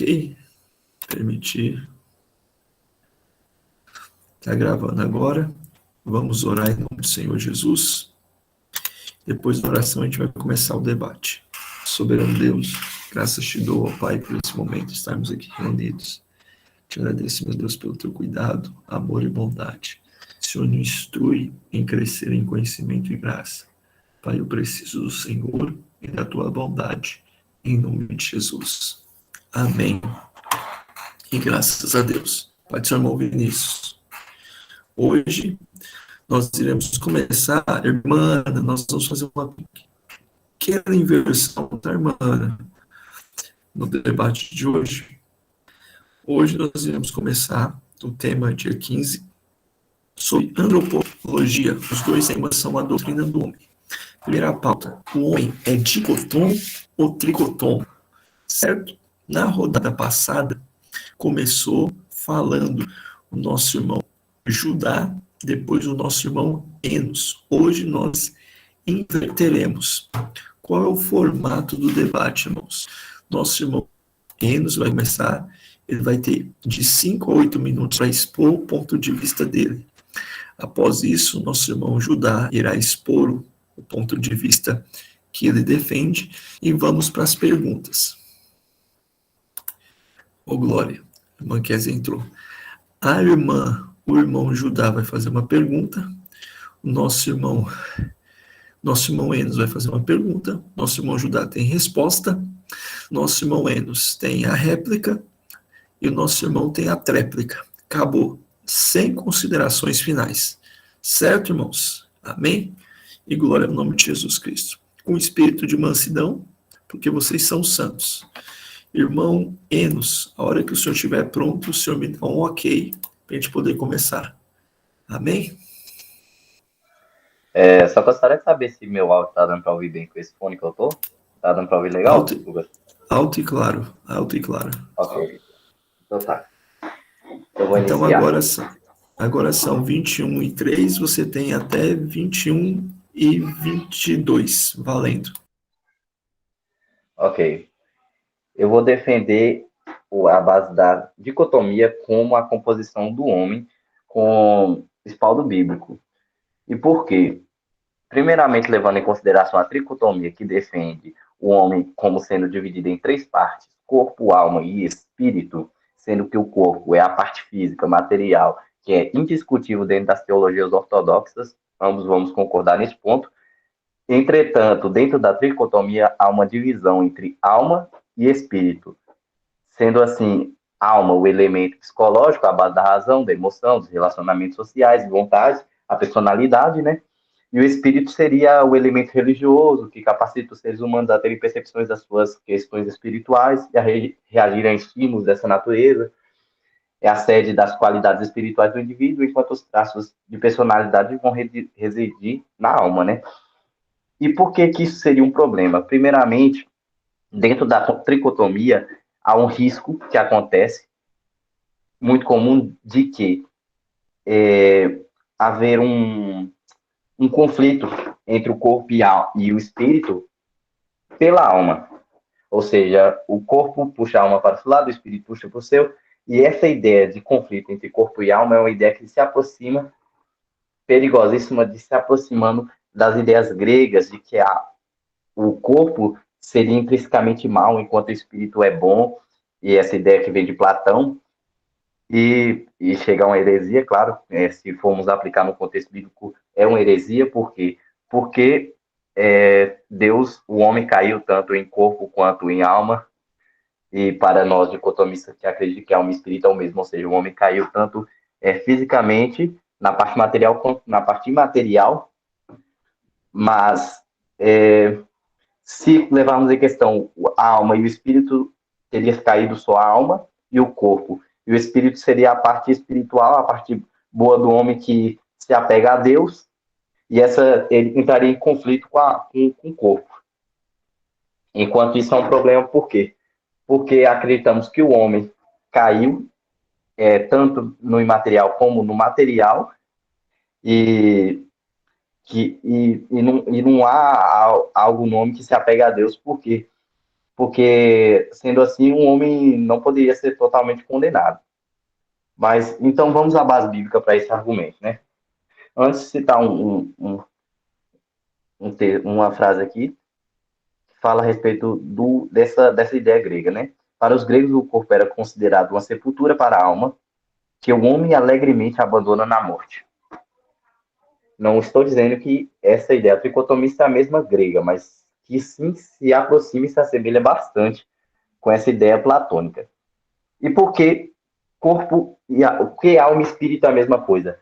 Ok, permitir. Está gravando agora. Vamos orar em nome do Senhor Jesus. Depois da oração a gente vai começar o debate. Soberano Deus, graças te dou, ó Pai, por esse momento estarmos aqui reunidos. Te agradeço, meu Deus, pelo teu cuidado, amor e bondade. Senhor, nos instrui em crescer em conhecimento e graça. Pai, eu preciso do Senhor e da tua bondade. Em nome de Jesus. Amém. E graças a Deus. Pai do Senhor, irmão Vinícius. Hoje nós iremos começar, irmã, nós vamos fazer uma pequena inversão, tá, irmã, no debate de hoje. Hoje nós iremos começar o tema dia 15 sobre antropologia. Os dois temas são a doutrina do homem. Primeira pauta, o homem é dicotom ou tricotom? Certo? Na rodada passada, começou falando o nosso irmão Judá, depois o nosso irmão Enos. Hoje nós inverteremos. Qual é o formato do debate, irmãos? Nosso irmão Enos vai começar, ele vai ter de 5 a 8 minutos para expor o ponto de vista dele. Após isso, nosso irmão Judá irá expor o ponto de vista que ele defende e vamos para as perguntas. Ô, Glória, a irmã Kézia entrou. O irmão Judá vai fazer uma pergunta, o nosso irmão Enos vai fazer uma pergunta, nosso irmão Judá tem resposta, nosso irmão Enos tem a réplica e o nosso irmão tem a tréplica. Acabou. Sem considerações finais. Certo, irmãos? Amém? E glória ao nome de Jesus Cristo. Com espírito de mansidão, porque vocês são santos. Irmão Enos, a hora que o senhor estiver pronto, o senhor me dá um ok para a gente poder começar. Amém? Só gostaria de saber se meu áudio tá dando pra ouvir bem com esse fone que eu tô. Tá dando pra ouvir legal, Alto, Lucas? alto e claro. Alto e claro. Ok. Então tá. Eu vou Então iniciar. agora são 21h03, você tem até 21h22, valendo. Ok. Eu vou defender a base da dicotomia como a composição do homem com respaldo bíblico. E por quê? Primeiramente, levando em consideração a tricotomia que defende o homem como sendo dividido em três partes, corpo, alma e espírito, sendo que o corpo é a parte física, material, que é indiscutível dentro das teologias ortodoxas, ambos vamos concordar nesse ponto. Entretanto, dentro da tricotomia há uma divisão entre alma e espírito, sendo assim, alma o elemento psicológico, a base da razão, da emoção, dos relacionamentos sociais, vontade, a personalidade, né? E o espírito seria o elemento religioso que capacita os seres humanos a terem percepções das suas questões espirituais e a reagir a estímulos dessa natureza. É a sede das qualidades espirituais do indivíduo, enquanto os traços de personalidade vão residir na alma, né? E por que que isso seria um problema? Primeiramente, dentro da tricotomia, há um risco que acontece, muito comum, de que haver um conflito entre o corpo e o espírito pela alma. Ou seja, o corpo puxa a alma para o seu lado, o espírito puxa para o seu, e essa ideia de conflito entre corpo e alma é uma ideia que se aproxima, perigosíssima, de se aproximando das ideias gregas, de que o corpo seria intrinsecamente mal, enquanto o espírito é bom, e essa ideia que vem de Platão, e chega a uma heresia, claro, se formos aplicar no contexto bíblico, é uma heresia, por quê? Porque Deus, o homem caiu tanto em corpo quanto em alma, e para nós dicotomistas que acreditam que alma e espírito é o mesmo, ou seja, o homem caiu tanto fisicamente, na parte material quanto na parte imaterial, mas se levarmos em questão a alma e o espírito, teria caído só a alma e o corpo. E o espírito seria a parte espiritual, a parte boa do homem que se apega a Deus, e ele entraria em conflito com o corpo. Enquanto isso é um problema, por quê? Porque acreditamos que o homem caiu, tanto no imaterial como no material, e não há algo no homem que se apega a Deus, por quê? porque, sendo assim, um homem não poderia ser totalmente condenado. Mas, então, vamos à base bíblica para esse argumento, né? Antes de citar uma frase aqui, que fala a respeito dessa ideia grega, né? Para os gregos, o corpo era considerado uma sepultura para a alma, que o homem alegremente abandona na morte. Não estou dizendo que essa ideia tricotomista é a mesma grega, mas que sim se aproxima e se assemelha bastante com essa ideia platônica. E por que que alma e espírito é a mesma coisa?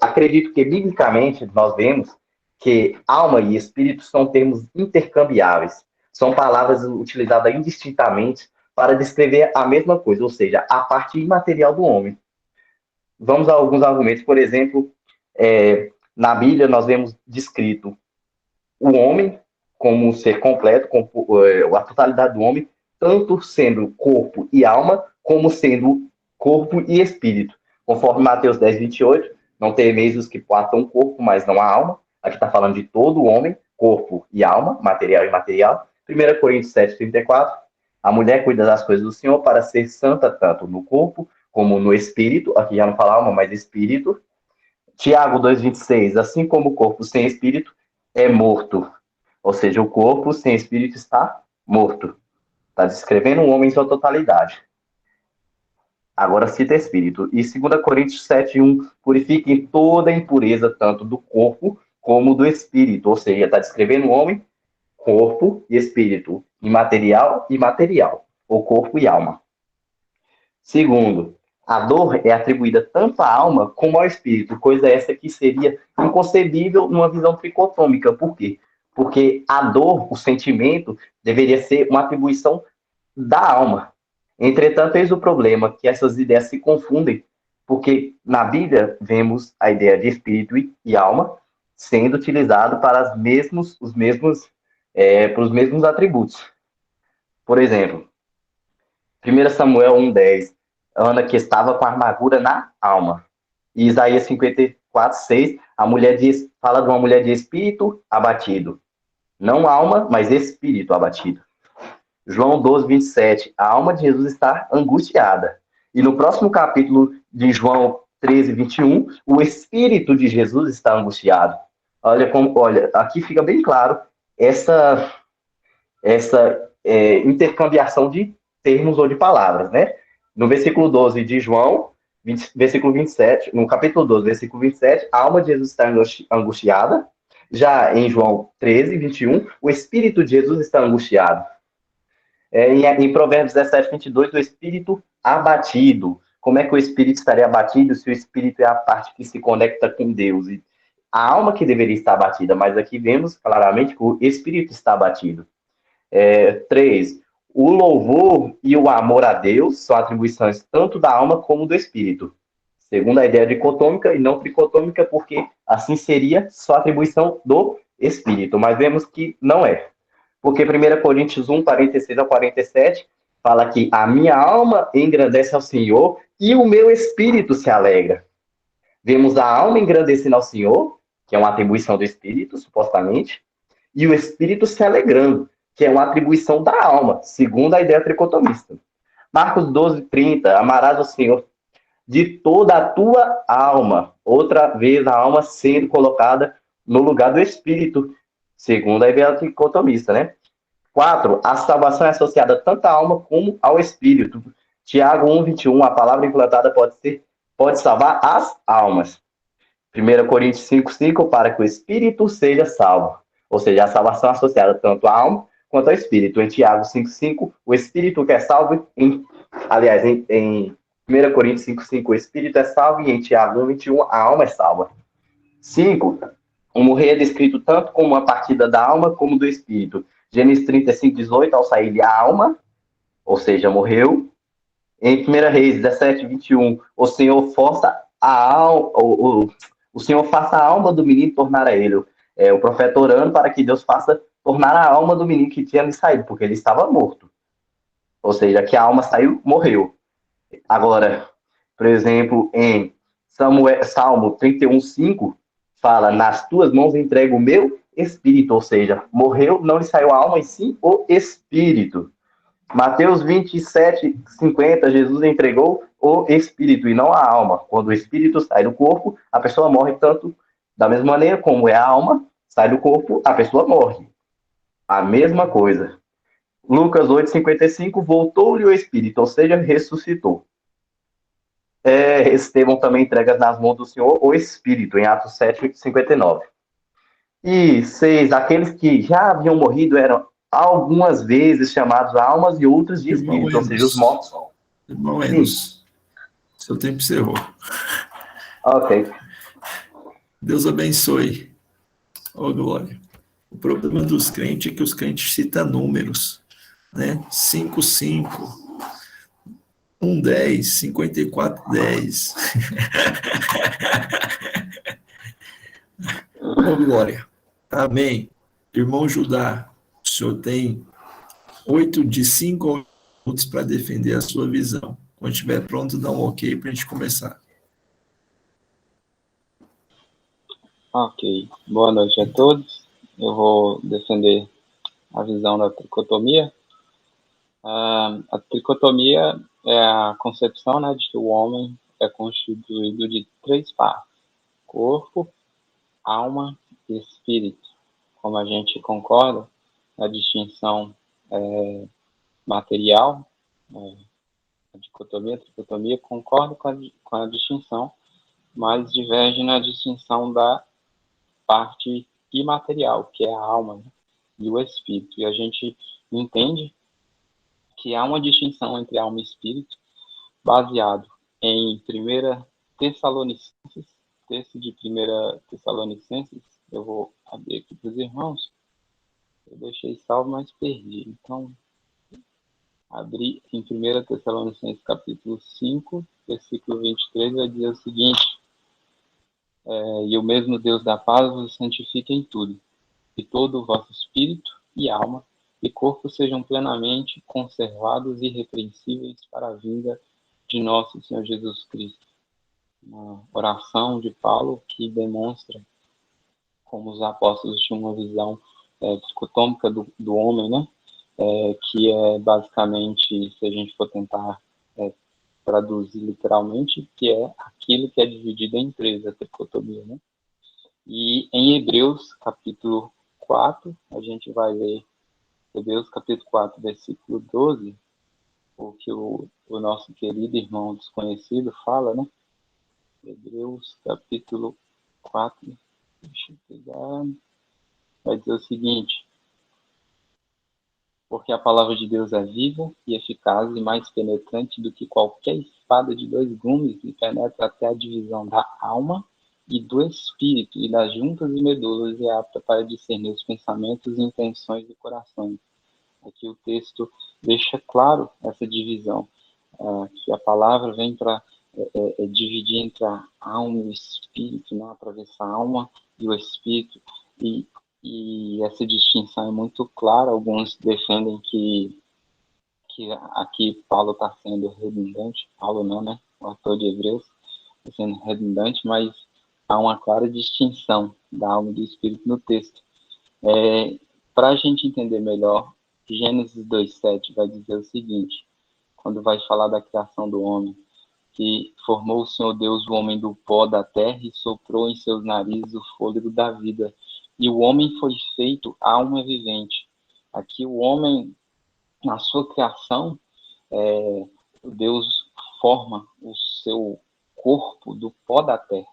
Acredito que, biblicamente, nós vemos que alma e espírito são termos intercambiáveis. São palavras utilizadas indistintamente para descrever a mesma coisa, ou seja, a parte imaterial do homem. Vamos a alguns argumentos. Por exemplo, na Bíblia nós vemos descrito o homem como um ser completo, a totalidade do homem, tanto sendo corpo e alma, como sendo corpo e espírito. Conforme Mateus 10, 28, não temeis os que portam o corpo, mas não a alma. Aqui está falando de todo o homem, corpo e alma, material e imaterial. 1 Coríntios 7, 34, a mulher cuida das coisas do Senhor para ser santa tanto no corpo como no espírito. Aqui já não fala alma, mas espírito. Tiago 2,26, assim como o corpo sem espírito é morto. Ou seja, o corpo sem espírito está morto. Está descrevendo o homem em sua totalidade. Agora cita espírito. E 2 Coríntios 7,1, purifiquem toda a impureza, tanto do corpo como do espírito. Ou seja, está descrevendo o homem, corpo e espírito, imaterial e material, ou corpo e alma. Segundo, a dor é atribuída tanto à alma como ao espírito, coisa essa que seria inconcebível numa visão tricotômica. Por quê? Porque a dor, o sentimento, deveria ser uma atribuição da alma. Entretanto, eis o problema, que essas ideias se confundem, porque na Bíblia vemos a ideia de espírito e alma sendo utilizado para os mesmos atributos. Por exemplo, 1 Samuel 1,10, Ana que estava com amargura na alma. E Isaías 54, 6, fala de uma mulher de espírito abatido. Não alma, mas espírito abatido. João 12, 27, a alma de Jesus está angustiada. E no próximo capítulo de João 13, 21, o espírito de Jesus está angustiado. Olha, aqui fica bem claro essa intercambiação de termos ou de palavras, né? No versículo 12 de João, versículo 27, no capítulo 12, versículo 27, a alma de Jesus está angustiada. Já em João 13, 21, o espírito de Jesus está angustiado. Em Provérbios 17, 22, o espírito abatido. Como é que o espírito estaria abatido se o espírito é a parte que se conecta com Deus? E a alma que deveria estar abatida, mas aqui vemos claramente que o espírito está abatido. 3. O louvor e o amor a Deus são atribuições tanto da alma como do espírito. Segundo a ideia dicotômica e não tricotômica, porque assim seria só atribuição do espírito. Mas vemos que não é. Porque 1 Coríntios 1, 46 a 47, fala que a minha alma engrandece ao Senhor e o meu espírito se alegra. Vemos a alma engrandecendo ao Senhor, que é uma atribuição do espírito, supostamente, e o espírito se alegrando, que é uma atribuição da alma, segundo a ideia tricotomista. Marcos 12, 30, amarás ao Senhor de toda a tua alma. Outra vez a alma sendo colocada no lugar do espírito, segundo a ideia tricotomista, né? 4, a salvação é associada tanto à alma como ao espírito. Tiago 1, 21, a palavra implantada pode salvar as almas. 1 Coríntios 5, 5, para que o espírito seja salvo. Ou seja, a salvação é associada tanto à alma quanto ao espírito. Em Tiago 5, 5, o espírito que é salvo, em 1 Coríntios 5, 5, o espírito é salvo, e em Tiago 1, 21, a alma é salva. 5, o morrer é descrito tanto como uma partida da alma como do espírito. Gênesis 35, 18, ao sair-lhe a alma, ou seja, morreu. Em 1 Reis 17, 21, o Senhor força a alma, o Senhor faça a alma do menino tornar a ele. O profeta orando para que Deus faça tornar a alma do menino que tinha lhe saído, porque ele estava morto. Ou seja, que a alma saiu, morreu. Agora, por exemplo, em Salmo 31, 5, fala, nas tuas mãos entrego o meu espírito, ou seja, morreu, não lhe saiu a alma, e sim o espírito. Mateus 27:50, Jesus entregou o espírito e não a alma. Quando o espírito sai do corpo, a pessoa morre, tanto da mesma maneira como é a alma, sai do corpo, a pessoa morre. A mesma coisa. Lucas 8:55, voltou-lhe o espírito, ou seja, ressuscitou. Estevão também entrega nas mãos do Senhor o espírito, em Atos 7:59. E 6, aqueles que já haviam morrido eram algumas vezes chamados almas e outras de Irmão espírito, ou seja, os Enos. mortos. Irmão Sim, Enos. Seu tempo encerrou. ok. Deus abençoe. Ô, glória. O problema dos crentes é que os crentes citam números, né? 5, 5, 1, 10, 54, 10. Ô, glória. Amém. Irmão Judá, o senhor tem 8 de 5 minutos para defender a sua visão. Quando estiver pronto, dá um ok para a gente começar. Ok. Boa noite a todos. Eu vou defender a visão da tricotomia. A tricotomia é a concepção, né, de que o homem é constituído de 3 partes: corpo, alma e espírito. Como a gente concorda, a distinção material, a dicotomia, a tricotomia, concorda com a distinção, mas diverge na distinção da parte imaterial, que é a alma, né, e o espírito. E a gente entende que há uma distinção entre alma e espírito, baseado em 1 Tessalonicenses, texto de 1 Tessalonicenses, eu vou abrir aqui para os irmãos, eu deixei salvo, mas perdi. Então, abri em 1 Tessalonicenses, capítulo 5, versículo 23, vai dizer o seguinte: e o mesmo Deus da paz vos santifique em tudo, e todo o vosso espírito e alma e corpo sejam plenamente conservados e irrepreensíveis para a vinda de nosso Senhor Jesus Cristo. Uma oração de Paulo que demonstra como os apóstolos tinham uma visão dicotômica do homem, né? Que é basicamente, se a gente for tentar traduzir literalmente, que é aquilo que é dividido em 3, a tricotomia, né? E em Hebreus, capítulo 4, a gente vai ler Hebreus, capítulo 4, versículo 12, o que o nosso querido irmão desconhecido fala, né? Hebreus, capítulo 4, deixa eu pegar, vai dizer o seguinte: porque a palavra de Deus é viva e eficaz e mais penetrante do que qualquer espada de 2 gumes e penetra até a divisão da alma e do espírito e das juntas e medulas e é apta para discernir os pensamentos e intenções do coração. Aqui o texto deixa claro essa divisão, que a palavra vem para dividir entre a alma e o espírito, né? Atravessar a alma e o espírito, e essa distinção é muito clara. Alguns defendem que aqui Paulo está sendo redundante, Paulo não, né? O autor de Hebreus está sendo redundante, mas há uma clara distinção da alma e do espírito no texto. Para a gente entender melhor, Gênesis 2:7 vai dizer o seguinte, quando vai falar da criação do homem, que formou o Senhor Deus o homem do pó da terra e soprou em seus narizes o fôlego da vida. E o homem foi feito alma vivente. Aqui o homem, na sua criação, Deus forma o seu corpo do pó da terra.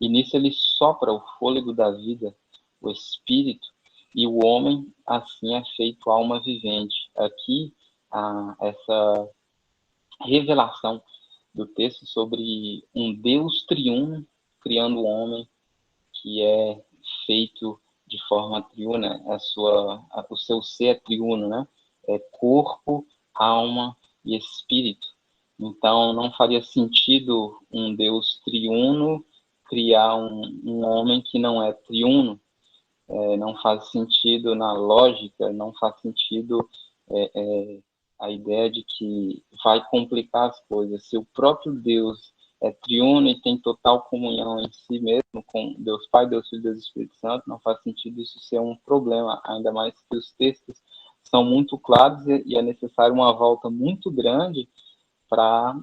E nisso ele sopra o fôlego da vida, o espírito, e o homem, assim, é feito alma vivente. Aqui, essa revelação do texto sobre um Deus triuno criando o homem, que é feito de forma triuna, o seu ser é triuno, né? É corpo, alma e espírito. Então, não faria sentido um Deus triuno criar um homem que não é triuno. Não faz sentido na lógica, não faz sentido a ideia de que vai complicar as coisas. Se o próprio Deus é triuno e tem total comunhão em si mesmo com Deus Pai, Deus Filho e Deus Espírito Santo, não faz sentido isso ser um problema, ainda mais que os textos são muito claros e é necessário uma volta muito grande para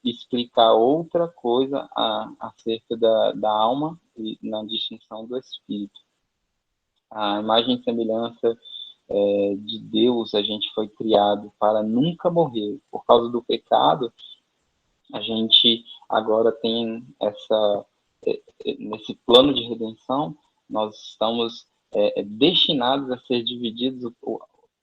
explicar outra coisa acerca da alma e na distinção do espírito. A imagem e semelhança de Deus, a gente foi criado para nunca morrer. Por causa do pecado, a gente agora tem nesse plano de redenção, nós estamos destinados a ser divididos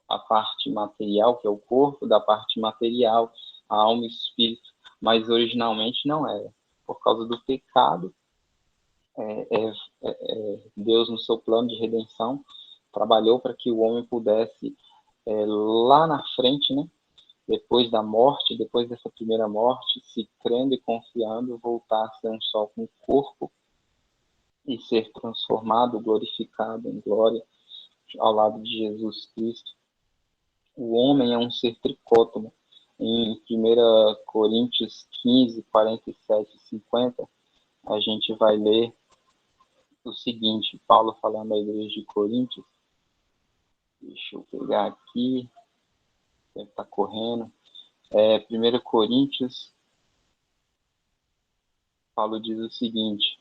a parte material, que é o corpo, da parte material, a alma e o espírito, mas originalmente não era. Por causa do pecado, Deus, no seu plano de redenção, trabalhou para que o homem pudesse, lá na frente, né, depois da morte, depois dessa primeira morte, se crendo e confiando, voltar a ser um só com o corpo e ser transformado, glorificado em glória ao lado de Jesus Cristo. O homem é um ser tricótomo. Em 1 Coríntios 15, 47 e 50, a gente vai ler o seguinte, Paulo falando à igreja de Coríntios. Deixa eu pegar aqui, deve estar correndo. 1 Coríntios, Paulo diz o seguinte: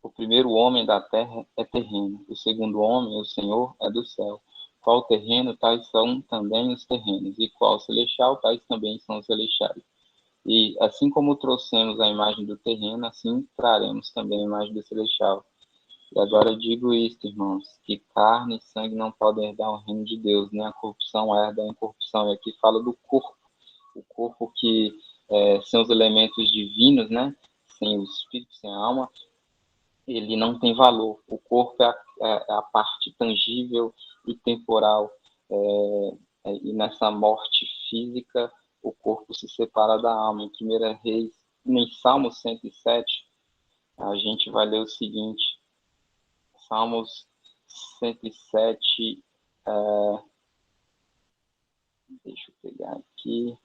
o primeiro homem da terra é terreno, o segundo homem, o Senhor, é do céu. Qual terreno, tais são também os terrenos, e qual celestial, tais também são os celestiais. E assim como trouxemos a imagem do terreno, assim traremos também a imagem do celestial. E agora eu digo isto, irmãos, que carne e sangue não podem herdar o reino de Deus, nem a corrupção herda a incorrupção. E aqui fala do corpo, o corpo que sem os elementos divinos, né? Sem o espírito, sem a alma, ele não tem valor. O corpo é a parte tangível e temporal. E nessa morte física, o corpo se separa da alma. Em 1 Reis, em Salmo 107, a gente vai ler o seguinte. Salmos 107, deixa eu pegar aqui.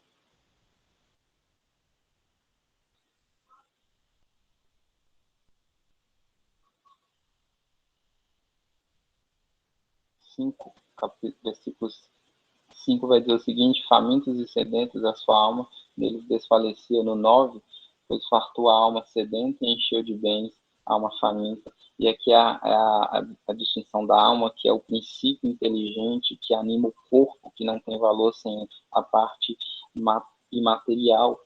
Versículos 5 vai dizer o seguinte: famintos e sedentos a sua alma, neles desfalecia. No 9, pois fartou a alma sedenta e encheu de bens a alma faminta. E aqui é a distinção da alma, que é o princípio inteligente que anima o corpo, que não tem valor sem a parte imaterial.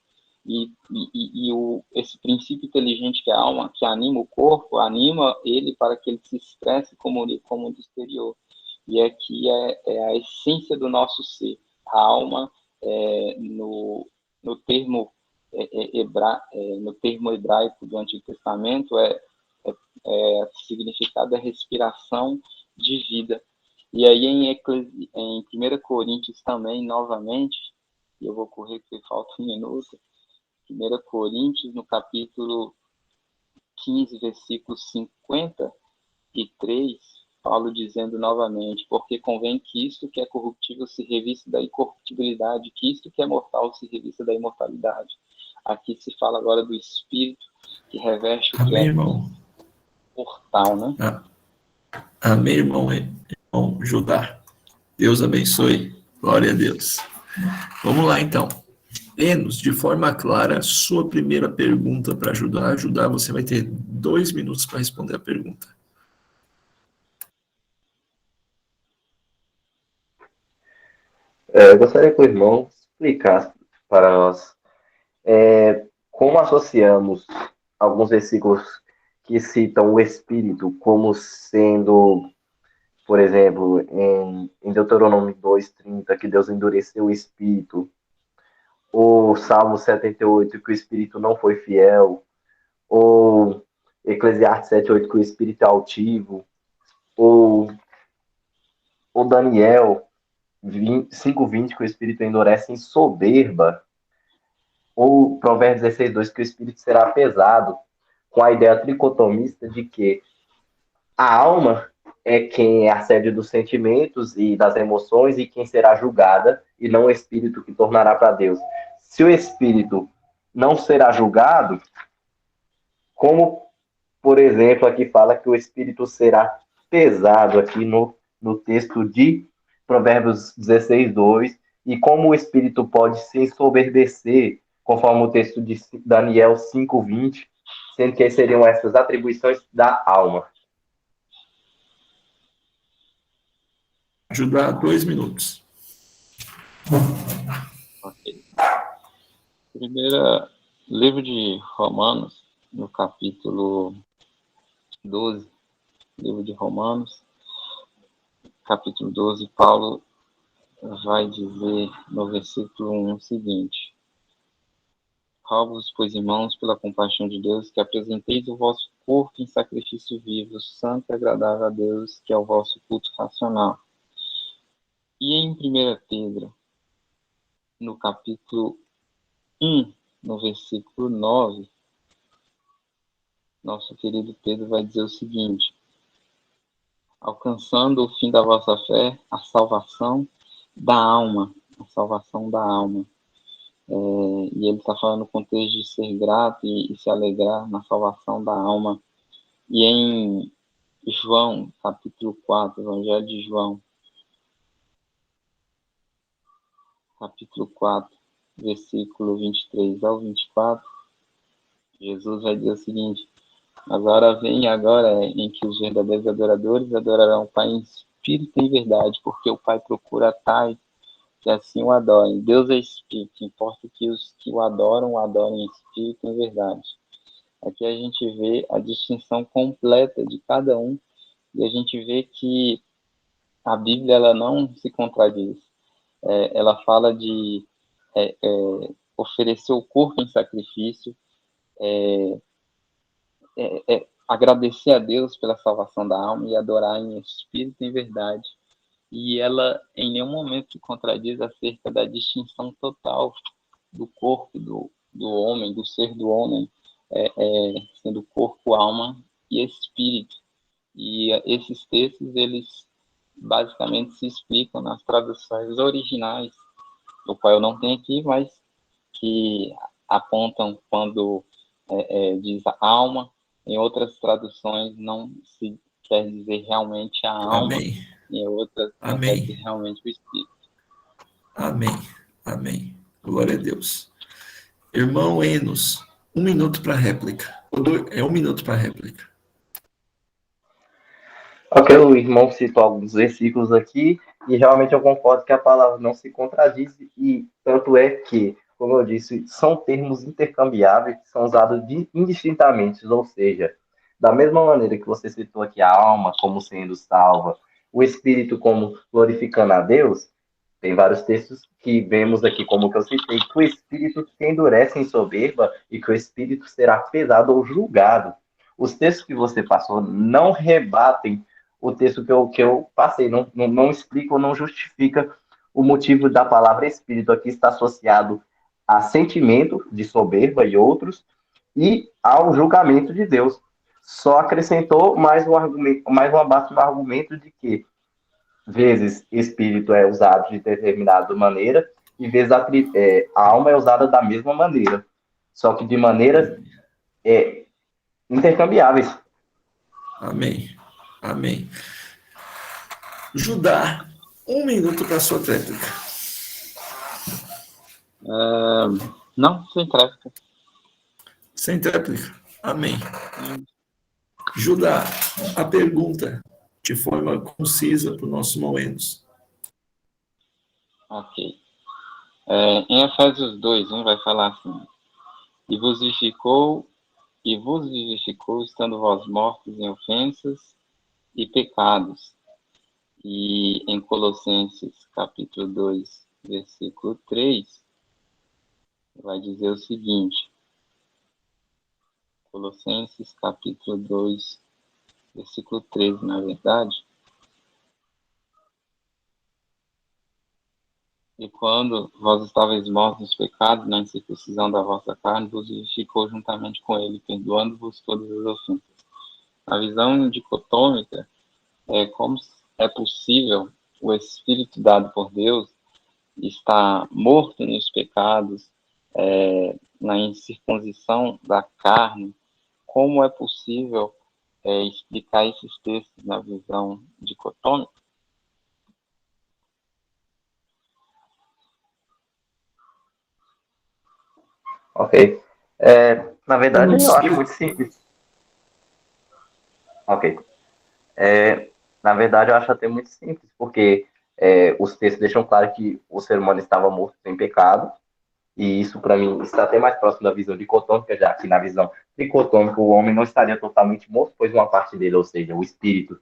Esse princípio inteligente que é a alma, que anima o corpo, anima ele para que ele se expresse como o do exterior. E aqui é a essência do nosso ser. A alma, no termo hebraico do Antigo Testamento, significado é respiração de vida. E aí em 1 Coríntios também, novamente, e eu vou correr porque falta um minuto, 1 Coríntios, no capítulo 15, versículo 53, Paulo dizendo novamente: porque convém que isto que é corruptível se revista da incorruptibilidade, que isto que é mortal se revista da imortalidade. Aqui se fala agora do Espírito que reveste o que é mortal, né? Amém, irmão Judá. Deus abençoe. Glória a Deus. Vamos lá, então. Dê-nos, de forma clara, sua primeira pergunta para ajudar. Ajudar, você vai ter 2 minutos para responder a pergunta. Eu gostaria que o irmão explicasse para nós como associamos alguns versículos que citam o Espírito como sendo, por exemplo, em Deuteronômio 2:30, que Deus endureceu o Espírito, ou Salmo 78, que o Espírito não foi fiel, ou Eclesiastes 7:8, que o Espírito é altivo, ou Daniel 5:20, que o Espírito endurece em soberba, ou Provérbios 16:2, que o Espírito será pesado, com a ideia tricotomista de que a alma é quem é a sede dos sentimentos e das emoções e quem será julgada, e não o Espírito que tornará para Deus. Se o Espírito não será julgado, como por exemplo, aqui fala que o espírito será pesado, aqui no texto de Provérbios 16:2, e como o espírito pode se ensoberbecer, conforme o texto de Daniel 5:20, sendo que seriam essas atribuições da alma. Judá, 2 minutos. Ok. Primeiro livro de Romanos, no capítulo 12, livro de Romanos, capítulo 12, Paulo vai dizer no versículo 1 o seguinte: rogo-vos, pois, irmãos, pela compaixão de Deus, que apresenteis o vosso corpo em sacrifício vivo, santo e agradável a Deus, que é o vosso culto racional. E em 1 Pedro, no capítulo 1, no versículo 9, nosso querido Pedro vai dizer o seguinte: alcançando o fim da vossa fé, a salvação da alma. A salvação da alma. E ele está falando no contexto de ser grato e se alegrar na salvação da alma. E em João, capítulo 4, Evangelho de João, capítulo 4, versículo 23 ao 24, Jesus vai dizer o seguinte: mas a hora vem agora em que os verdadeiros adoradores adorarão o Pai em espírito e em verdade, porque o Pai procura tais que assim o adorem. Deus é espírito, importa que os que o adorem em espírito e em verdade. Aqui a gente vê a distinção completa de cada um, e a gente vê que a Bíblia ela não se contradiz. Ela fala de oferecer o corpo em sacrifício, agradecer a Deus pela salvação da alma e adorar em espírito e em verdade. E ela em nenhum momento se contradiz acerca da distinção total do corpo do homem, do ser do homem, sendo corpo, alma e espírito. E esses textos, eles basicamente se explicam nas traduções originais, do qual eu não tenho aqui, mas que apontam quando diz alma. Em outras traduções não se quer dizer realmente a alma. Amém. Em outras não quer dizer realmente o espírito. Amém. Amém. Glória a Deus. Irmão Enos, 1 minuto para réplica. 1 minuto para réplica. Ok, o irmão citou alguns versículos aqui, e realmente eu concordo que a palavra não se contradiz, e tanto é que, como eu disse, são termos intercambiáveis que são usados indistintamente, ou seja, da mesma maneira que você citou aqui a alma como sendo salva, o espírito como glorificando a Deus, tem vários textos que vemos aqui, como que eu citei, que o espírito se endurece em soberba e que o espírito será pesado ou julgado. Os textos que você passou não rebatem o texto que eu passei, não explica ou não justifica o motivo da palavra espírito. Aqui está associado a sentimento de soberba e outros, e ao julgamento de Deus. Só acrescentou mais um argumento, mais uma base no argumento de que vezes espírito é usado de determinada maneira e vezes a alma é usada da mesma maneira, só que de maneiras intercambiáveis. Amém. Amém. Judá, 1 minuto para sua réplica. Não, sem tréplica. Sem réplica. Amém. Judá, a pergunta de forma concisa para o nosso irmão Enos. Ok. Em Efésios 2:1 vai falar assim: e vos vivificou, estando vós mortos em ofensas e pecados. E em Colossenses, capítulo 2, versículo 3, vai dizer o seguinte: Colossenses, capítulo 2, versículo 13, na verdade. E quando vós estavais mortos nos pecados, na incircuncisão da vossa carne, vos vivificou juntamente com ele, perdoando-vos todas as ofensas. A visão dicotômica é como é possível o Espírito dado por Deus estar morto nos pecados, na incircuncisão da carne. Como é possível explicar esses textos na visão dicotômica? Ok. Na verdade, eu acho muito simples. Ok. Na verdade, eu acho até muito simples, porque os textos deixam claro que o ser humano estava morto sem pecado, e isso, para mim, está até mais próximo da visão dicotômica, já que na visão dicotômica o homem não estaria totalmente morto, pois uma parte dele, ou seja, o espírito,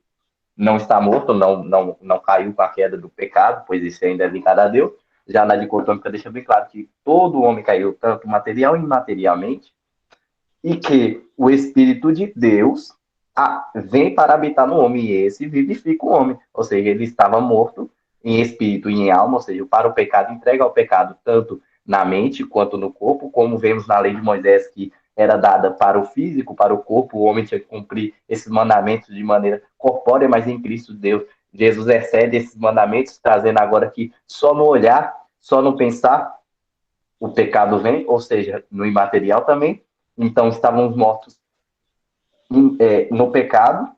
não está morto, não caiu com a queda do pecado, pois isso ainda é ligado a Deus. Já na dicotômica deixa bem claro que todo homem caiu, tanto material e imaterialmente, e que o Espírito de Deus vem para habitar no homem, e esse vivifica o homem. Ou seja, ele estava morto em espírito e em alma, ou seja, para o pecado, entrega ao pecado tanto na mente quanto no corpo, como vemos na lei de Moisés, que era dada para o físico, para o corpo, o homem tinha que cumprir esses mandamentos de maneira corpórea, mas em Cristo Deus, Jesus excede esses mandamentos, trazendo agora que só no olhar, só no pensar, o pecado vem, ou seja, no imaterial também. Então, estávamos mortos no pecado,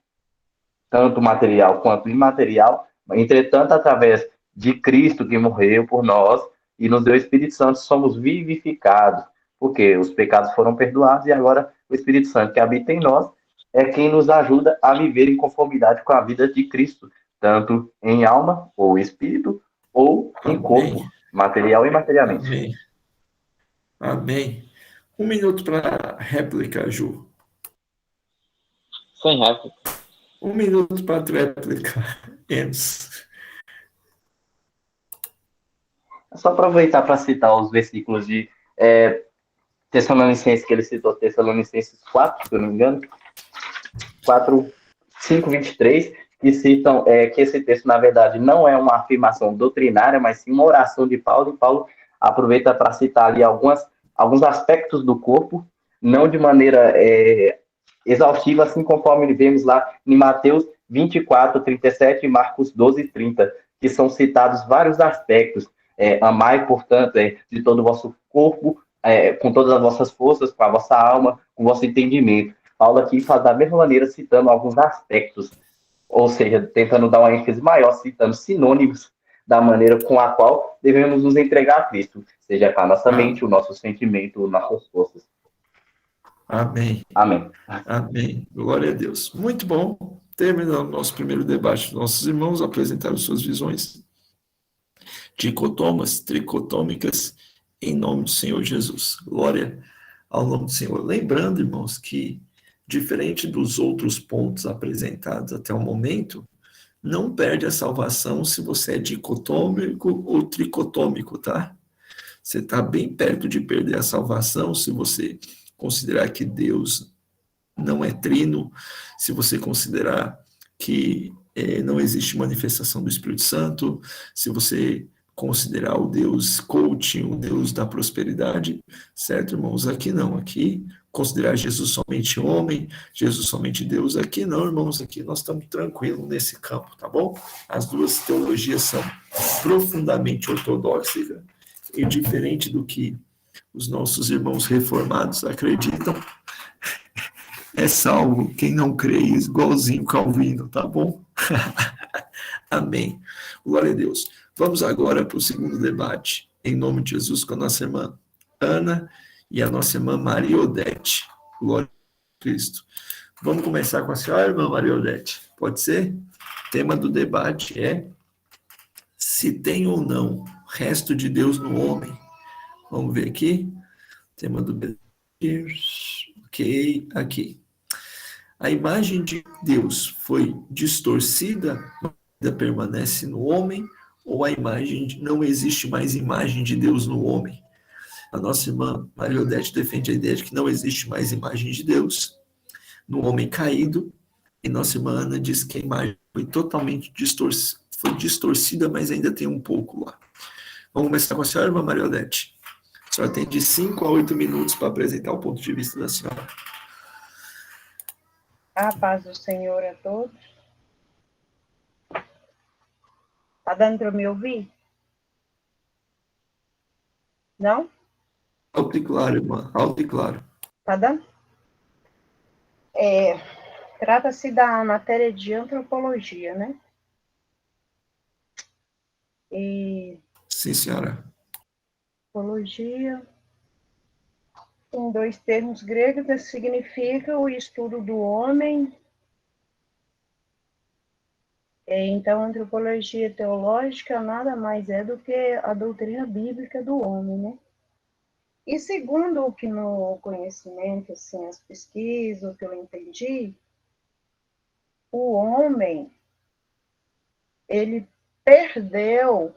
tanto material quanto imaterial. Entretanto, através de Cristo que morreu por nós e nos deu o Espírito Santo, somos vivificados, porque os pecados foram perdoados e agora o Espírito Santo que habita em nós é quem nos ajuda a viver em conformidade com a vida de Cristo, tanto em alma ou espírito, ou em Amém. corpo, material e materialmente. Amém. Amém. 1 minuto para réplica, Ju. Sem réplica. 1 minuto para réplica, Enos. Só aproveitar para citar os versículos de Tessalonicenses, que ele citou, Tessalonicenses 4, se eu não me engano, 4, 5, 23, que citam que esse texto, na verdade, não é uma afirmação doutrinária, mas sim uma oração de Paulo, e Paulo aproveita para citar ali alguns aspectos do corpo, não de maneira exaustiva, assim conforme vemos lá em Mateus 24, 37 e Marcos 12, 30, que são citados vários aspectos. Amai, portanto, de todo o vosso corpo, com todas as vossas forças, com a vossa alma, com o vosso entendimento. Paulo aqui faz da mesma maneira, citando alguns aspectos, ou seja, tentando dar uma ênfase maior, citando sinônimos da maneira com a qual devemos nos entregar a Cristo, seja com a nossa mente, o nosso sentimento, nossas forças. Amém. Amém. Amém. Glória a Deus. Muito bom. Terminando nosso primeiro debate, nossos irmãos apresentaram suas visões dicotomas, tricotômicas, em nome do Senhor Jesus. Glória ao nome do Senhor. Lembrando, irmãos, que diferente dos outros pontos apresentados até o momento, não perde a salvação se você é dicotômico ou tricotômico, tá? Você está bem perto de perder a salvação se você considerar que Deus não é trino, se você considerar que não existe manifestação do Espírito Santo, se você considerar o Deus coaching, o Deus da prosperidade, certo, irmãos? Aqui não, aqui considerar Jesus somente homem, Jesus somente Deus, aqui não, irmãos, aqui nós estamos tranquilos nesse campo, tá bom? As duas teologias são profundamente ortodoxas e diferente do que os nossos irmãos reformados acreditam, é salvo quem não crê, igualzinho Calvino, tá bom? Amém. Glória a Deus. Vamos agora para o segundo debate, em nome de Jesus, com a nossa irmã Ana e a nossa irmã Maria Odete. Glória a Cristo. Vamos começar com a senhora, irmã Maria Odete. Pode ser? O tema do debate é se tem ou não resto de Deus no homem. Vamos ver aqui. Tema do ok, aqui. A imagem de Deus foi distorcida, ainda permanece no homem, ou a imagem não existe mais imagem de Deus no homem? A nossa irmã Maria Odete defende a ideia de que não existe mais imagem de Deus no homem caído, e nossa irmã Ana diz que a imagem foi totalmente distorcida, mas ainda tem um pouco lá. Vamos começar com a senhora, irmã Maria Odete. A senhora tem de 5 a 8 minutos para apresentar o ponto de vista da senhora. A paz do Senhor a todos. Está dando para me ouvir? Não? Alto e claro, irmã. Alto e claro. Está dando? Trata-se da matéria de antropologia, né? E Sim, senhora. antropologia tem dois termos gregos que significa o estudo do homem. Então, a antropologia teológica nada mais é do que a doutrina bíblica do homem, né? E segundo o que no conhecimento, assim, as pesquisas, o que eu entendi, o homem, ele perdeu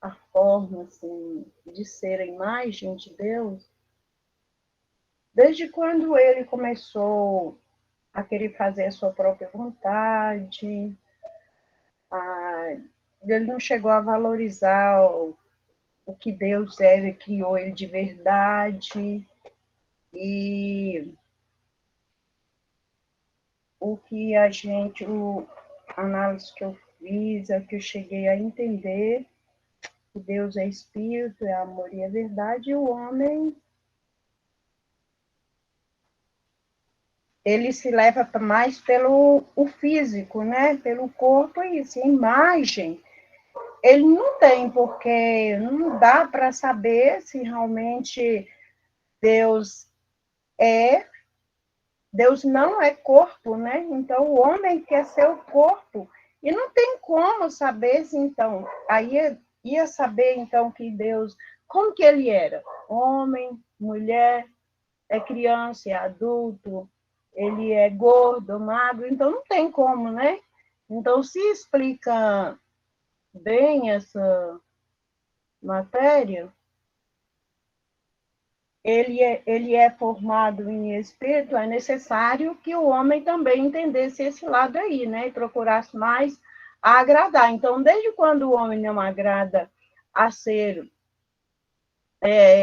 a forma, assim, de ser a imagem de Deus desde quando ele começou a querer fazer a sua própria vontade, ele não chegou a valorizar o que Deus é, criou ele de verdade, e o que a análise que eu fiz, é que eu cheguei a entender que Deus é espírito, é amor e é verdade, e o homem, ele se leva mais pelo o físico, né? Pelo corpo, e assim, a imagem, ele não tem, porque não dá para saber se realmente Deus é, Deus não é corpo, né? Então, o homem quer ser o corpo. E não tem como saber se, então, aí ia saber, então, que Deus, como que ele era? Homem, mulher, é criança, é adulto, ele é gordo, magro, então não tem como, né? Então, se explica bem essa matéria, ele é formado em espírito, é necessário que o homem também entendesse esse lado aí, né? E procurasse mais agradar. Então, desde quando o homem não agrada a ser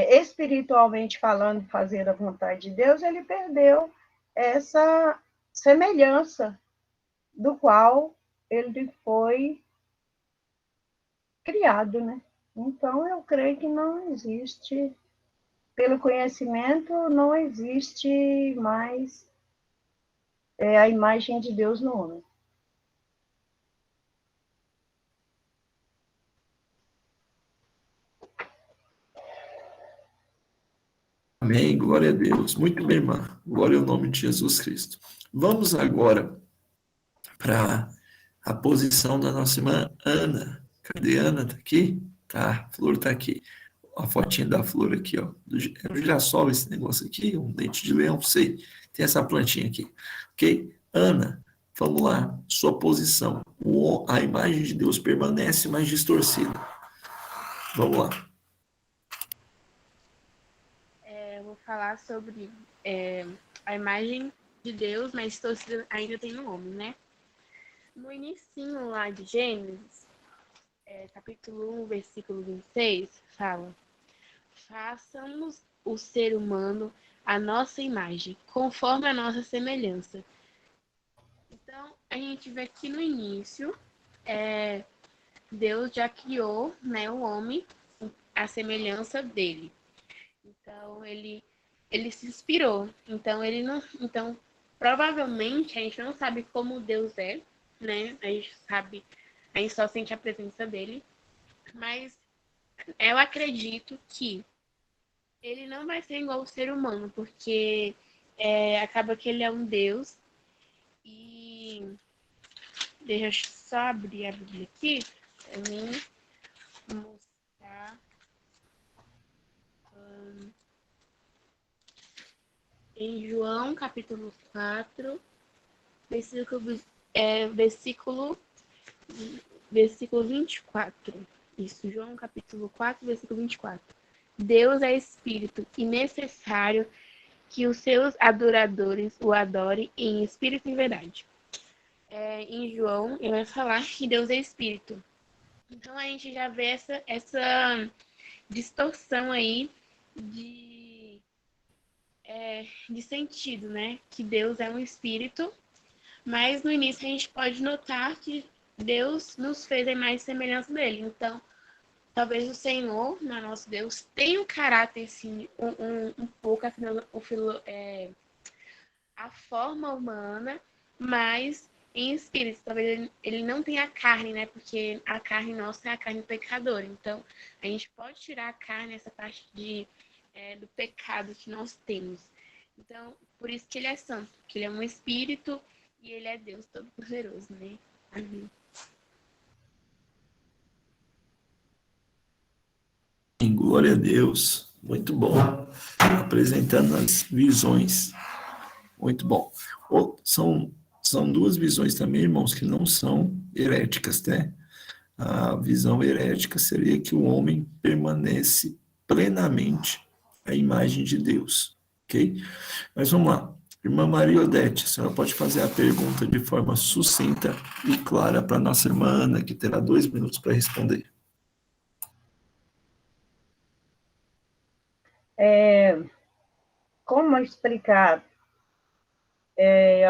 espiritualmente falando, fazer a vontade de Deus, ele perdeu essa semelhança do qual ele foi criado, né? Então, eu creio que não existe, pelo conhecimento, não existe mais a imagem de Deus no homem. Amém, glória a Deus. Muito bem, irmã. Glória ao nome de Jesus Cristo. Vamos agora para a posição da nossa irmã Ana. Cadê a Ana? Tá aqui? Tá, a flor tá aqui. A fotinha da flor aqui, ó. É um girassol esse negócio aqui, um dente de leão, não sei. Tem essa plantinha aqui. Ok? Ana, vamos lá. Sua posição. A imagem de Deus permanece mais distorcida. Vamos lá. Eu vou falar sobre a imagem de Deus, mas torcida ainda tem no homem, né? No inicinho lá de Gênesis, capítulo 1, versículo 26, fala: façamos o ser humano a nossa imagem, conforme a nossa semelhança. Então, a gente vê aqui no início, Deus já criou, né, o homem à semelhança dele. Então, ele se inspirou. Então, ele não. Então, provavelmente, a gente não sabe como Deus é, né? A gente só sente a presença dele. Mas eu acredito que ele não vai ser igual ao ser humano, porque acaba que ele é um Deus. E deixa eu só abrir a Bíblia aqui para mim mostrar. Em João, capítulo 4, versículo 24. Isso, João, capítulo 4, versículo 24. Deus é espírito e necessário que os seus adoradores o adorem em espírito e verdade. Em João, ele vai falar que Deus é espírito. Então, a gente já vê essa distorção aí de sentido, né? Que Deus é um espírito, mas no início a gente pode notar que Deus nos fez a imagem e semelhança dele. Então, talvez o Senhor, nosso Deus, tenha um caráter, assim, um pouco a forma humana, mas em espírito. Talvez ele não tenha carne, né? Porque a carne nossa é a carne pecadora. Então, a gente pode tirar a carne, essa parte do pecado que nós temos. Então, por isso que ele é santo, porque ele é um espírito e ele é Deus Todo-Poderoso, né? Amém. Glória a Deus. Muito bom. Apresentando as visões. Muito bom. São duas visões também, irmãos, que não são heréticas, né? A visão herética seria que o homem permanece plenamente à imagem de Deus, ok? Mas vamos lá. Irmã Maria Odete, a senhora pode fazer a pergunta de forma sucinta e clara para a nossa irmã Ana, que terá 2 minutos para responder. Como explicar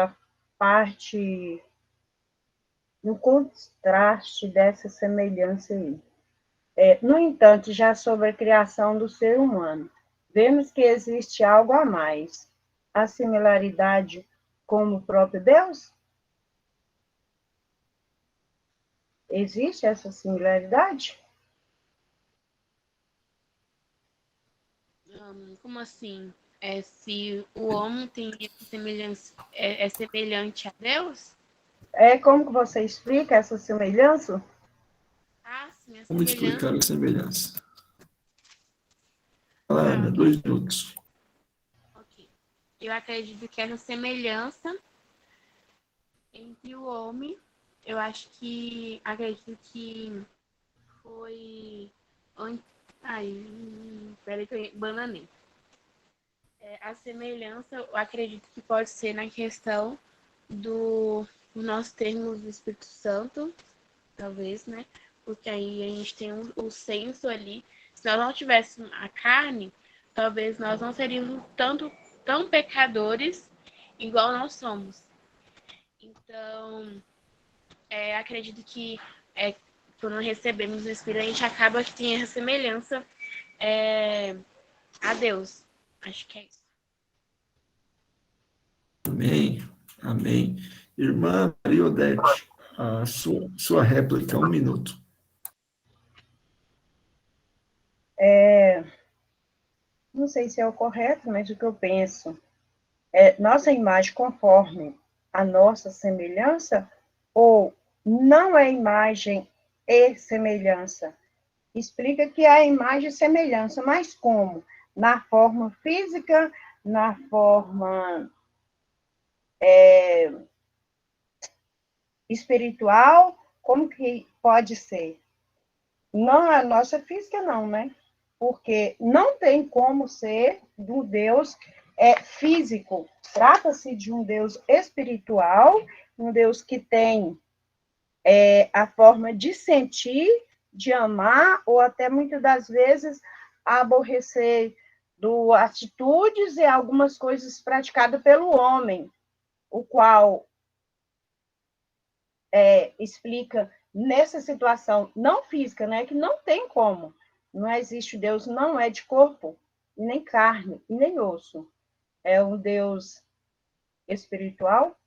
a parte, no contraste dessa semelhança aí? No entanto, já sobre a criação do ser humano, vemos que existe algo a mais, a similaridade com o próprio Deus? Existe essa similaridade? Como assim? Se o homem tem essa semelhança, é semelhante a Deus? Como que você explica essa semelhança? Ah, sim, a Como semelhança. explicar a semelhança? Fala, Ana, Ah, 2 minutos. ok. Eu acredito que essa semelhança entre o homem, acredito que foi. Ai, peraí que eu bananei. A semelhança, eu acredito que pode ser na questão do nós termos o Espírito Santo, talvez, né? Porque aí a gente tem o senso ali. Se nós não tivéssemos a carne, talvez nós não seríamos tão pecadores igual nós somos. Então, acredito que quando recebemos o Espírito, a gente acaba que tem essa semelhança a Deus. Acho que é isso. Amém, amém. Irmã Maria Odete, a sua réplica, 1 minuto. Não sei se é o correto, mas o que eu penso nossa imagem conforme a nossa semelhança ou não é imagem e semelhança? Explica que é imagem e semelhança, mas como? Na forma física, na forma espiritual, como que pode ser? Não a nossa física, não, né? Porque não tem como ser do Deus físico. Trata-se de um Deus espiritual, um Deus que tem a forma de sentir, de amar, ou até muitas das vezes aborrecer do atitudes e algumas coisas praticadas pelo homem, o qual explica nessa situação não física, né, que não tem como, não existe Deus, não é de corpo, nem carne, e nem osso, é um Deus espiritual,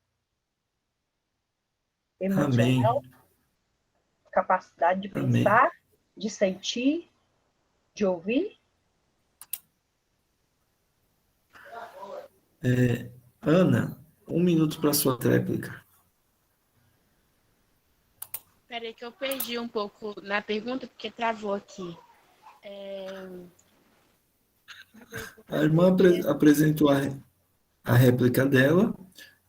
Amém, emocional, capacidade de amém. pensar, de sentir, de ouvir. Ana, 1 minuto para sua réplica. Peraí que eu perdi um pouco na pergunta, porque travou aqui. A irmã apresentou a réplica dela,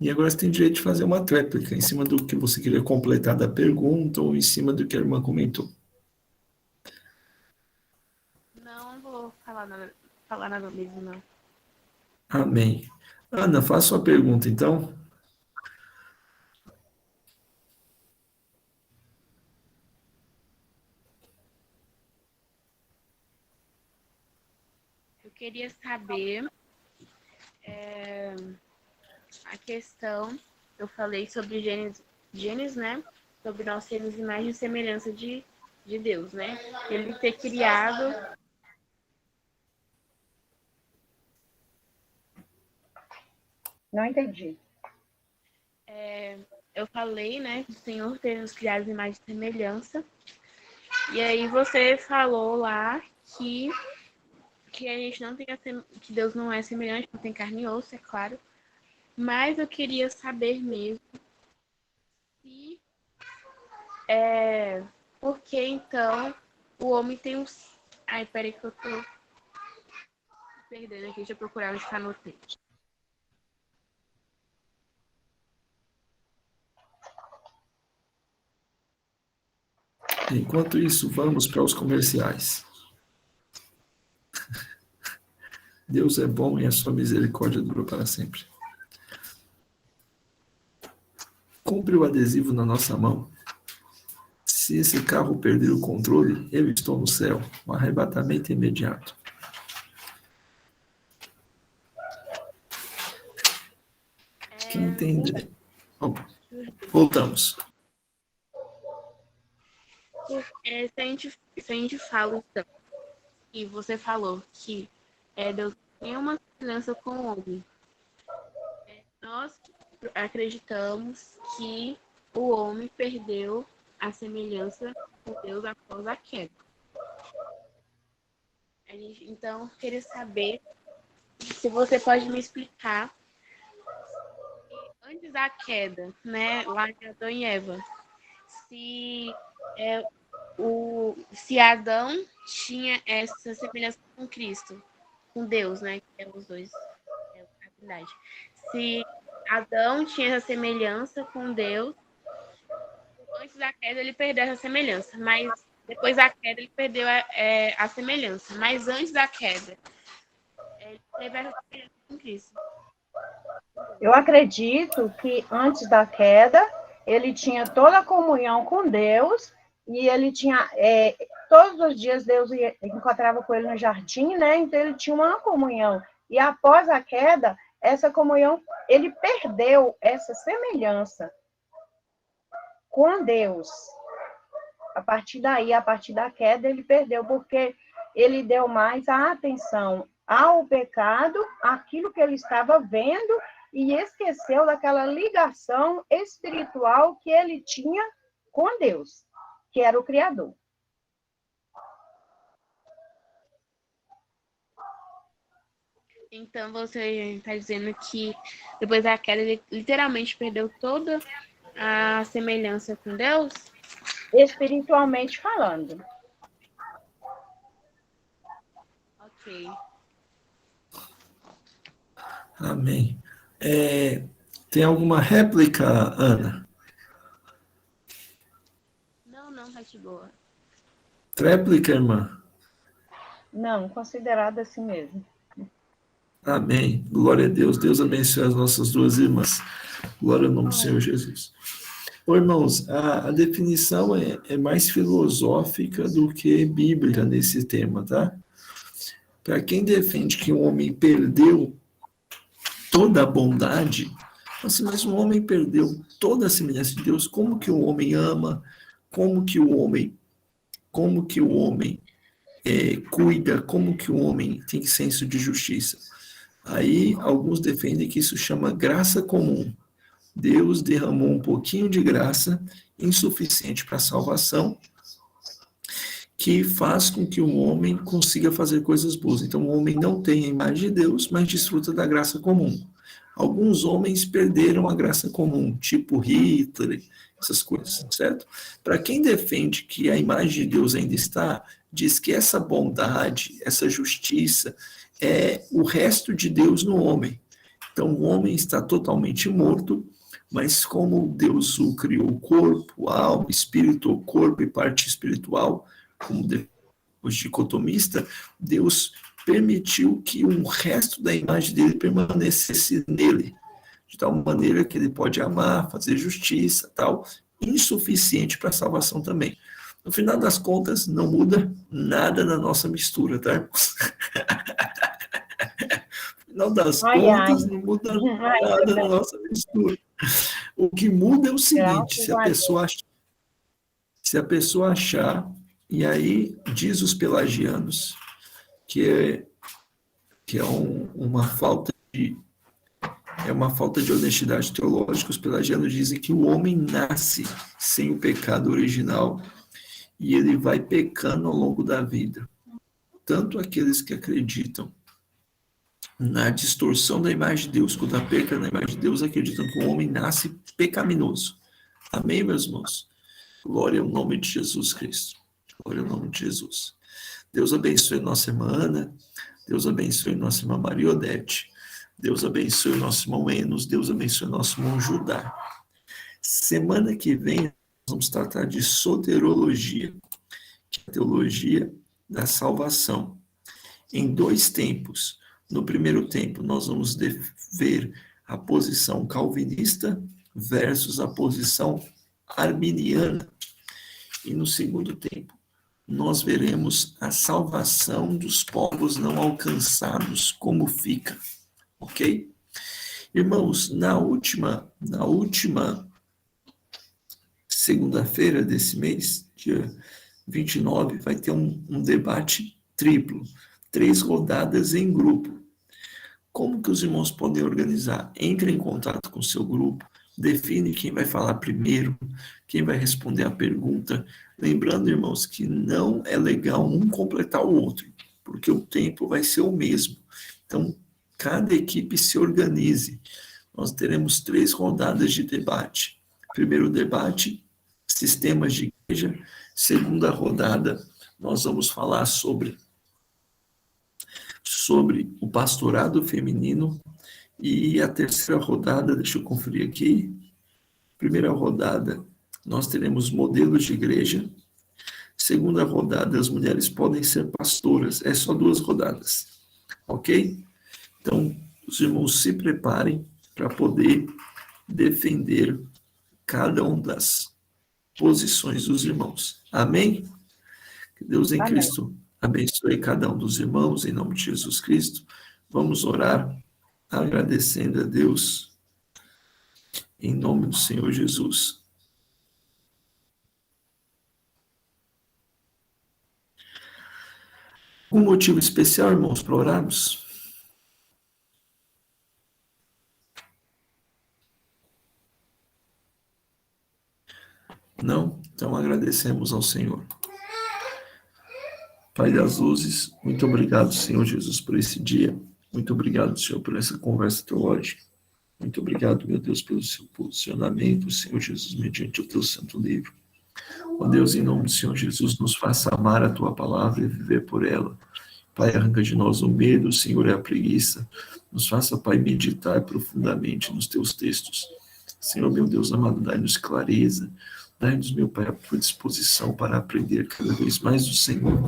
e agora você tem direito de fazer uma tréplica em cima do que você queria completar da pergunta ou em cima do que a irmã comentou. Não vou falar nada mesmo, não. Amém. Ana, faça sua pergunta, então. Eu queria saber a questão, eu falei sobre Gênesis, né? Sobre nós sermos imagem e semelhança de Deus, né? Ele ter criado. Não entendi. eu falei, né, que o Senhor tem nos criado em imagem e semelhança. E aí você falou lá que a gente não tem que Deus não é semelhante, não tem carne e osso, é claro. Mas eu queria saber mesmo se por que então o homem tem uns. Ai, peraí que eu tô perdendo aqui, deixa eu procurar onde tá no texto. Enquanto isso, vamos para os comerciais. Deus é bom e a sua misericórdia dura para sempre. Compre o adesivo na nossa mão. Se esse carro perder o controle, eu estou no céu. Um arrebatamento imediato. Quem entende? Opa, voltamos. Se a gente fala, então, e você falou que Deus tem uma semelhança com o homem, nós acreditamos que o homem perdeu a semelhança com Deus após a queda. Então, eu queria saber se você pode me explicar, antes da queda, né, lá de Adão e Eva, se Adão tinha essa semelhança com Cristo, com Deus, né, que é os dois, é a verdade. Se Adão tinha essa semelhança com Deus, antes da queda ele perdeu essa semelhança, mas depois da queda ele perdeu a semelhança. Mas antes da queda, ele teve essa semelhança com Cristo. Eu acredito que antes da queda, ele tinha toda a comunhão com Deus, e ele tinha, todos os dias Deus encontrava com ele no jardim, né? Então ele tinha uma comunhão. E após a queda, essa comunhão, ele perdeu essa semelhança com Deus. A partir daí, a partir da queda, ele perdeu, porque ele deu mais a atenção ao pecado, aquilo que ele estava vendo, e esqueceu daquela ligação espiritual que ele tinha com Deus, que era o Criador. Então você está dizendo que depois da queda ele literalmente perdeu toda a semelhança com Deus? Espiritualmente falando. Ok. Amém. Tem alguma réplica, Ana? Não, tá de boa. Tréplica, irmã? Não, considerado assim mesmo. Amém. Glória a Deus. Deus abençoe as nossas duas irmãs. Glória ao nome do Senhor Jesus. Ô, irmãos, a definição é mais filosófica do que bíblica nesse tema, tá? Para quem defende que o homem perdeu toda a bondade, assim, mas o homem perdeu toda a semelhança de Deus, como que o homem ama, como que o homem cuida, como que o homem tem senso de justiça. Aí alguns defendem que isso chama graça comum. Deus derramou um pouquinho de graça, insuficiente para a salvação, que faz com que o homem consiga fazer coisas boas. Então, o homem não tem a imagem de Deus, mas desfruta da graça comum. Alguns homens perderam a graça comum, tipo Hitler, essas coisas, certo? Para quem defende que a imagem de Deus ainda está, diz que essa bondade, essa justiça, é o resto de Deus no homem. Então, o homem está totalmente morto, mas como Deus o criou corpo, alma, espírito, corpo e parte espiritual, como os dicotomista, Deus permitiu que o resto da imagem dele permanecesse nele, de tal maneira que ele pode amar, fazer justiça, tal, insuficiente para a salvação também. No final das contas, não muda nada na nossa mistura, tá? No final das contas, não muda nada na nossa mistura. O que muda é o seguinte, se a pessoa achar, e aí diz os pelagianos, que é uma falta de é uma falta de honestidade teológica. Os pelagianos dizem que o homem nasce sem o pecado original e ele vai pecando ao longo da vida. Tanto aqueles que acreditam na distorção da imagem de Deus, quanto a perca da imagem de Deus, acreditam que o homem nasce pecaminoso. Amém, meus irmãos? Glória ao nome de Jesus Cristo. Glória ao nome de Jesus. Deus abençoe nossa irmã Ana. Deus abençoe nossa irmã Maria Odete. Deus abençoe nosso irmão Enos. Deus abençoe nosso irmão Judá. Semana que vem, nós vamos tratar de soterologia, que é a teologia da salvação, em 2 tempos. No primeiro tempo, nós vamos ver a posição calvinista versus a posição arminiana. E no segundo tempo, nós veremos a salvação dos povos não alcançados, como fica. Ok? Irmãos, na última segunda-feira desse mês, dia 29, vai ter um debate triplo, 3 rodadas em grupo. Como que os irmãos podem organizar? Entre em contato com o seu grupo, define quem vai falar primeiro, quem vai responder a pergunta. Lembrando, irmãos, que não é legal um completar o outro, porque o tempo vai ser o mesmo. Então, cada equipe se organize. Nós teremos 3 rodadas de debate. Primeiro debate, sistemas de igreja. Segunda rodada, nós vamos falar sobre o pastorado feminino. E a terceira rodada, deixa eu conferir aqui. Primeira rodada, nós teremos modelos de igreja. Segunda rodada, as mulheres podem ser pastoras. É só 2 rodadas. Ok? Então, os irmãos se preparem para poder defender cada uma das posições dos irmãos. Amém? Que Deus em Cristo abençoe cada um dos irmãos, em nome de Jesus Cristo. Vamos orar, agradecendo a Deus, em nome do Senhor Jesus. Um motivo especial, irmãos, para orarmos? Não? Então agradecemos ao Senhor. Pai das luzes, muito obrigado, Senhor Jesus, por esse dia. Muito obrigado, Senhor, por essa conversa teológica. Muito obrigado, meu Deus, pelo seu posicionamento, Senhor Jesus, mediante o teu santo livro. Ó Deus, em nome do Senhor Jesus, nos faça amar a tua palavra e viver por ela. Pai, arranca de nós o medo, Senhor, e a preguiça. Nos faça, Pai, meditar profundamente nos teus textos. Senhor, meu Deus amado, dai-nos clareza. Dai-nos, meu Pai, a tua disposição para aprender cada vez mais do Senhor.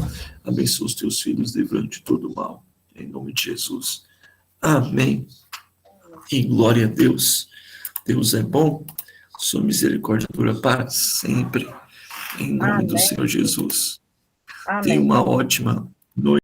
Abençoa os teus filhos, livrando de todo mal. Em nome de Jesus. Amém. E glória a Deus. Deus é bom. Sua misericórdia dura para sempre. Em nome do Senhor Jesus. Tenha uma ótima noite.